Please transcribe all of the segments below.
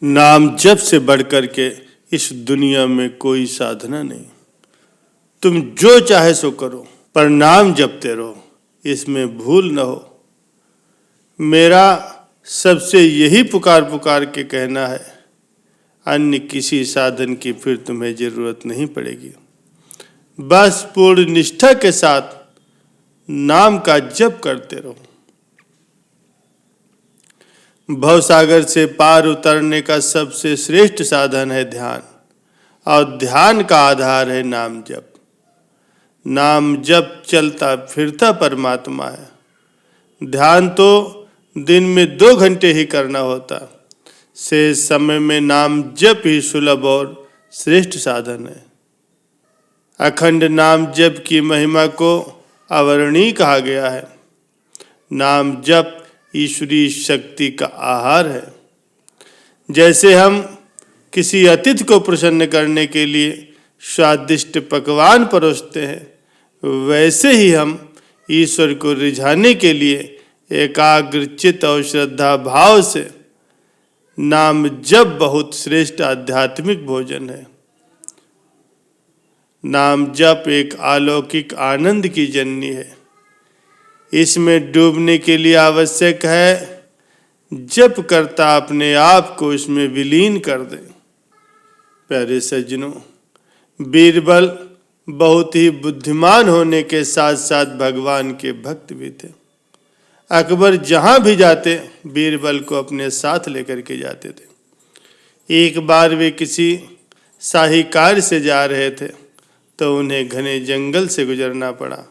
नाम जप से बढ़कर के इस दुनिया में कोई साधना नहीं। तुम जो चाहे सो करो, पर नाम जपते रहो, इसमें भूल न हो। मेरा सबसे यही पुकार पुकार के कहना है, अन्य किसी साधन की फिर तुम्हें जरूरत नहीं पड़ेगी। बस पूर्ण निष्ठा के साथ नाम का जप करते रहो। भवसागर से पार उतरने का सबसे श्रेष्ठ साधन है ध्यान, और ध्यान का आधार है नाम जप। नाम जप चलता फिरता परमात्मा है। ध्यान तो दिन में 2 घंटे ही करना होता, शेष समय में नाम जप ही सुलभ और श्रेष्ठ साधन है। अखंड नाम जप की महिमा को अवर्णीय कहा गया है। नाम जप ईश्वरीय शक्ति का आहार है। जैसे हम किसी अतिथि को प्रसन्न करने के लिए स्वादिष्ट पकवान परोसते हैं, वैसे ही हम ईश्वर को रिझाने के लिए एकाग्र चित्त और श्रद्धा भाव से नाम जप बहुत श्रेष्ठ आध्यात्मिक भोजन है। नाम जप एक अलौकिक आनंद की जननी है। इसमें डूबने के लिए आवश्यक है जप करता अपने आप को इसमें विलीन कर दे। प्यारे सज्जनों, बीरबल बहुत ही बुद्धिमान होने के साथ साथ भगवान के भक्त भी थे। अकबर जहां भी जाते बीरबल को अपने साथ लेकर के जाते थे। एक बार वे किसी शाही कार्य से जा रहे थे तो उन्हें घने जंगल से गुजरना पड़ा।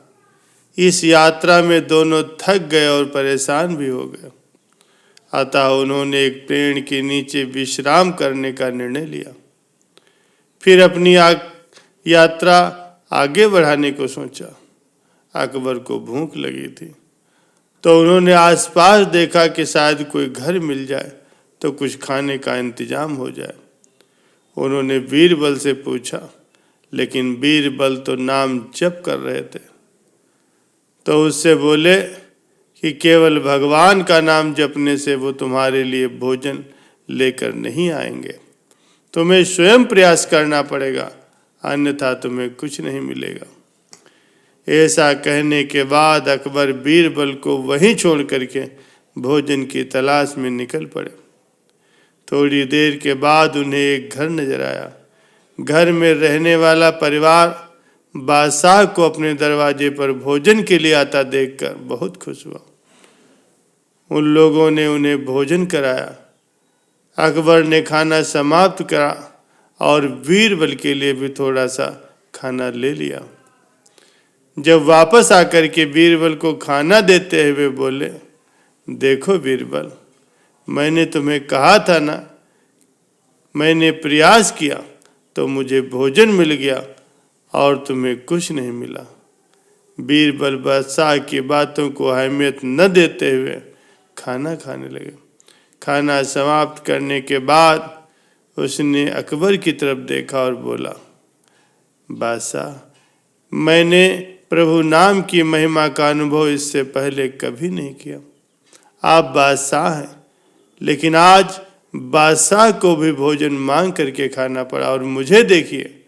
इस यात्रा में दोनों थक गए और परेशान भी हो गए, अतः उन्होंने एक पेड़ के नीचे विश्राम करने का निर्णय लिया। फिर अपनी यात्रा आगे बढ़ाने को सोचा। अकबर को भूख लगी थी तो उन्होंने आसपास देखा कि शायद कोई घर मिल जाए तो कुछ खाने का इंतजाम हो जाए। उन्होंने बीरबल से पूछा, लेकिन बीरबल तो नाम जप कर रहे थे। तो उससे बोले कि केवल भगवान का नाम जपने से वो तुम्हारे लिए भोजन लेकर नहीं आएंगे, तुम्हें स्वयं प्रयास करना पड़ेगा, अन्यथा तुम्हें कुछ नहीं मिलेगा। ऐसा कहने के बाद अकबर बीरबल को वहीं छोड़ करके भोजन की तलाश में निकल पड़े। थोड़ी देर के बाद उन्हें एक घर नजर आया। घर में रहने वाला परिवार बादशाह को अपने दरवाजे पर भोजन के लिए आता देखकर बहुत खुश हुआ। उन लोगों ने उन्हें भोजन कराया। अकबर ने खाना समाप्त करा और बीरबल के लिए भी थोड़ा सा खाना ले लिया। जब वापस आकर के बीरबल को खाना देते हुए बोले, देखो बीरबल, मैंने तुम्हें कहा था ना, मैंने प्रयास किया तो मुझे भोजन मिल गया और तुम्हें कुछ नहीं मिला। बीरबल बादशाह की बातों को अहमियत न देते हुए खाना खाने लगे। खाना समाप्त करने के बाद उसने अकबर की तरफ देखा और बोला, बादशाह, मैंने प्रभु नाम की महिमा का अनुभव इससे पहले कभी नहीं किया। आप बादशाह हैं, लेकिन आज बादशाह को भी भोजन मांग करके खाना पड़ा, और मुझे देखिए,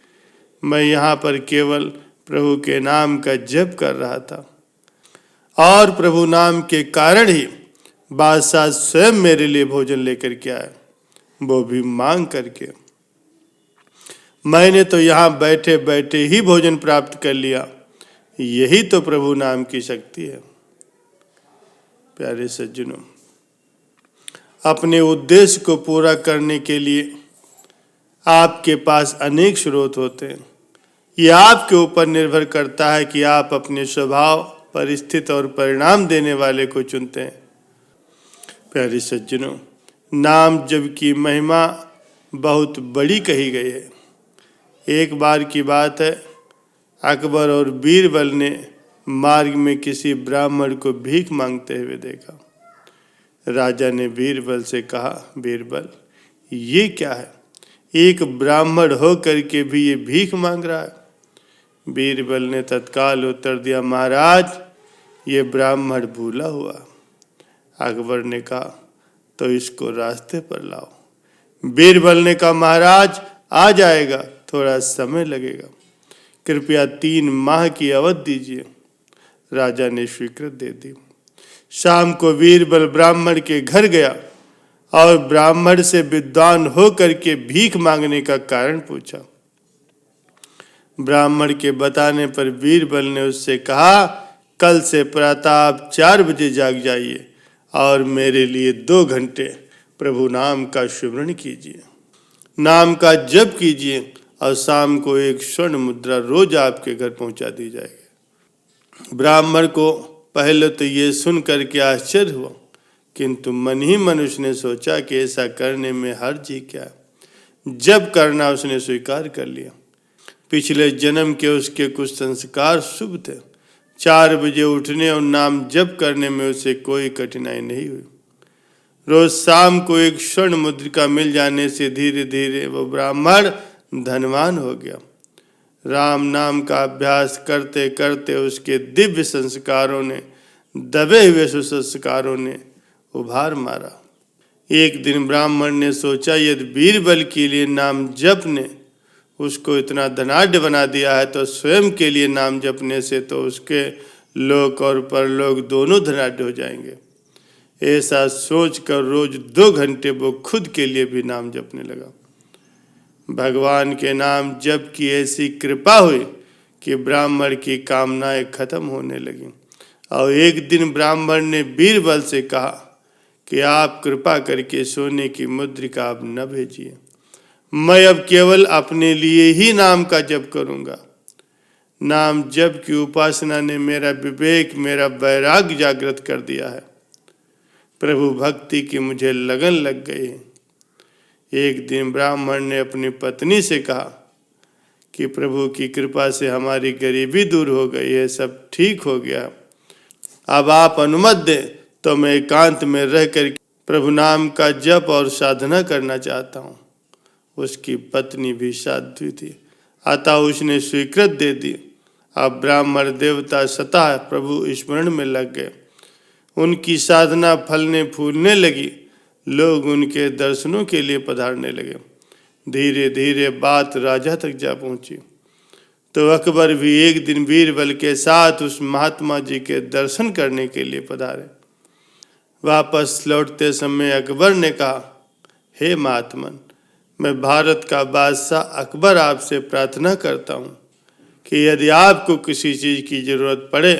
मैं यहाँ पर केवल प्रभु के नाम का जप कर रहा था, और प्रभु नाम के कारण ही बादशाह स्वयं मेरे लिए भोजन लेकर के आए, वो भी मांग करके। मैंने तो यहाँ बैठे बैठे ही भोजन प्राप्त कर लिया। यही तो प्रभु नाम की शक्ति है। प्यारे सज्जनों, अपने उद्देश्य को पूरा करने के लिए आपके पास अनेक स्रोत होते हैं। यह आपके ऊपर निर्भर करता है कि आप अपने स्वभाव, परिस्थिति और परिणाम देने वाले को चुनते हैं। प्यारे सज्जनों, नाम जप की महिमा बहुत बड़ी कही गई है। एक बार की बात है, अकबर और बीरबल ने मार्ग में किसी ब्राह्मण को भीख मांगते हुए देखा। राजा ने बीरबल से कहा, बीरबल, ये क्या है? एक ब्राह्मण हो करके भी ये भीख मांग रहा है। बीरबल ने तत्काल उत्तर दिया, महाराज, ये ब्राह्मण भूला हुआ। अकबर ने कहा, तो इसको रास्ते पर लाओ। बीरबल ने कहा, महाराज आ जाएगा, थोड़ा समय लगेगा, कृपया 3 माह की अवधि दीजिए। राजा ने स्वीकृति दे दी। शाम को बीरबल ब्राह्मण के घर गया और ब्राह्मण से विद्वान होकर के भीख मांगने का कारण पूछा। ब्राह्मण के बताने पर बीरबल ने उससे कहा, कल से प्रातः आप 4 बजे जाग जाइए और मेरे लिए 2 घंटे प्रभु नाम का स्मरण कीजिए, नाम का जप कीजिए और शाम को 1 स्वर्ण मुद्रा रोज आपके घर पहुंचा दी जाएगी। ब्राह्मण को पहले तो ये सुन करके आश्चर्य हुआ, किंतु मन ही मन उसने सोचा कि ऐसा करने में हर्ज ही क्या। जब करना उसने स्वीकार कर लिया। पिछले जन्म के उसके कुछ संस्कार शुभ थे। 4 बजे उठने और नाम जप करने में उसे कोई कठिनाई नहीं हुई। रोज शाम को 1 स्वर्ण मुद्रिका मिल जाने से धीरे धीरे वो ब्राह्मण धनवान हो गया। राम नाम का अभ्यास करते करते उसके दिव्य संस्कारों ने, दबे हुए सुसंस्कारों ने उभार मारा। एक दिन ब्राह्मण ने सोचा, यदि बीरबल के लिए नाम जप ने उसको इतना धनाढ्य बना दिया है तो स्वयं के लिए नाम जपने से तो उसके लोक और परलोक दोनों धनाढ्य हो जाएंगे। ऐसा सोचकर रोज 2 घंटे वो खुद के लिए भी नाम जपने लगा। भगवान के नाम जप की ऐसी कृपा हुई कि ब्राह्मण की कामनाएं खत्म होने लगी। और एक दिन ब्राह्मण ने बीरबल से कहा कि आप कृपा करके सोने की मुद्रिका अब न भेजिए, मैं अब केवल अपने लिए ही नाम का जप करूंगा। नाम जप की उपासना ने मेरा विवेक, मेरा वैराग्य जागृत कर दिया है। प्रभु भक्ति की मुझे लगन लग गई है। एक दिन ब्राह्मण ने अपनी पत्नी से कहा कि प्रभु की कृपा से हमारी गरीबी दूर हो गई है, सब ठीक हो गया, अब आप अनुमति दें तो मैं एकांत में रहकर प्रभु नाम का जप और साधना करना चाहता हूँ। उसकी पत्नी भी साध्वी थी, अतः उसने स्वीकृति दे दी। अब ब्राह्मण देवता स्वतः प्रभु स्मरण में लग गए। उनकी साधना फलने फूलने लगी। लोग उनके दर्शनों के लिए पधारने लगे। धीरे धीरे बात राजा तक जा पहुंची तो अकबर भी एक दिन बीरबल के साथ उस महात्मा जी के दर्शन करने के लिए पधारे। वापस लौटते समय अकबर ने कहा, हे महात्मन, मैं भारत का बादशाह अकबर आपसे प्रार्थना करता हूँ कि यदि आपको किसी चीज़ की जरूरत पड़े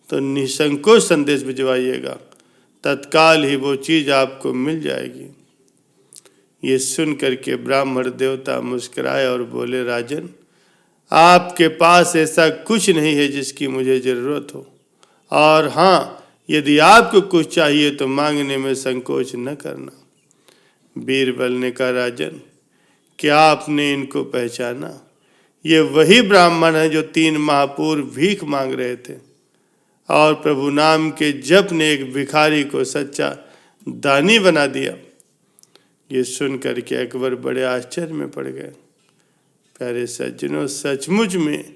तो निसंकोच संदेश भिजवाइएगा, तत्काल ही वो चीज़ आपको मिल जाएगी। ये सुन करके ब्राह्मण देवता मुस्कुराए और बोले, राजन, आपके पास ऐसा कुछ नहीं है जिसकी मुझे जरूरत हो, और हाँ, यदि आपको कुछ चाहिए तो मांगने में संकोच न करना। बीरबल ने कहा, राजन, क्या आपने इनको पहचाना? ये वही ब्राह्मण है जो 3 माह पूर्व भीख मांग रहे थे और प्रभु नाम के जप ने एक भिखारी को सच्चा दानी बना दिया। ये सुन करके अकबर बड़े आश्चर्य में पड़ गए। प्यारे सज्जनों, सचमुच में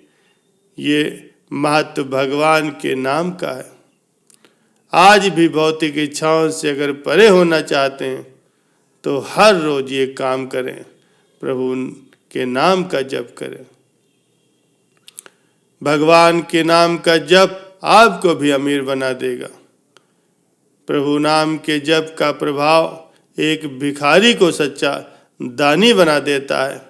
ये महत्व भगवान के नाम का है। आज भी भौतिक इच्छाओं से अगर परे होना चाहते हैं तो हर रोज ये काम करें, प्रभु के नाम का जप करें। भगवान के नाम का जप आपको भी अमीर बना देगा। प्रभु नाम के जप का प्रभाव एक भिखारी को सच्चा दानी बना देता है।